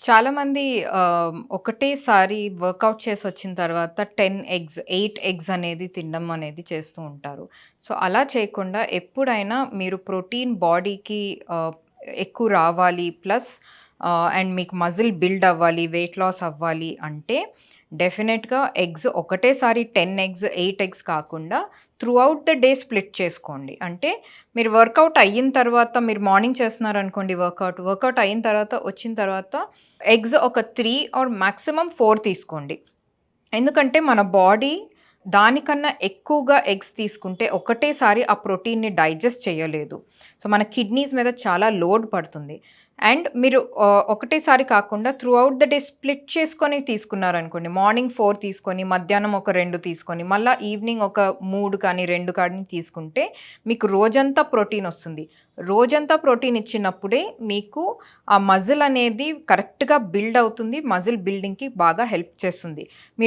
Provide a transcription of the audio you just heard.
చాలామంది ఒకటేసారి వర్కౌట్ చేసొచ్చిన తర్వాత 10 ఎగ్స్, 8 ఎగ్స్ అనేది తినడం అనేది చేస్తూ ఉంటారు. సో, అలా చేయకుండా ఎప్పుడైనా మీరు ప్రోటీన్ బాడీకి ఎక్కువ రావాలి అండ్ మీకు మజిల్ బిల్డ్ అవ్వాలి, వెయిట్ లాస్ అవ్వాలి అంటే డెఫినెట్‌గా ఎగ్స్ ఒకటేసారి 10 ఎగ్స్, 8 ఎగ్స్ కాకుండా త్రూఅవుట్ ద డే స్ప్లిట్ చేసుకోండి. అంటే మీరు వర్కౌట్ అయిన తర్వాత మీరు మార్నింగ్ చేస్తున్నారనుకోండి వర్కౌట్ అయిన తర్వాత వచ్చిన తర్వాత ఎగ్స్ ఒక 3 ఆర్ మాక్సిమం 4 తీసుకోండి. ఎందుకంటే మన బాడీ దానికన్నా ఎక్కువగా ఎగ్స్ తీసుకుంటే ఒకటేసారి ఆ ప్రోటీన్‌ని డైజెస్ట్ చేయలేదు. సో, మన కిడ్నీస్ మీద చాలా లోడ్ పడుతుంది. అండ్ మీరు ఒకటేసారి కాకుండా త్రూఅవుట్ ద డే స్ప్లిట్ చేసుకొని తీసుకున్నారనుకోండి. మార్నింగ్ 4 తీసుకొని, మధ్యాహ్నం ఒక 2 తీసుకొని, మళ్ళా ఈవినింగ్ ఒక 3 కానీ, 2 కానీ తీసుకుంటే మీకు రోజంతా ప్రోటీనొస్తుంది. రోజంతా ప్రోటీన్ ఇచ్చినప్పుడే మీకు ఆ మజిల్ అనేది కరెక్ట్‌గా బిల్డ్ అవుతుంది. మజిల్ బిల్డింగ్‌కి బాగా హెల్ప్ చేస్తుంది.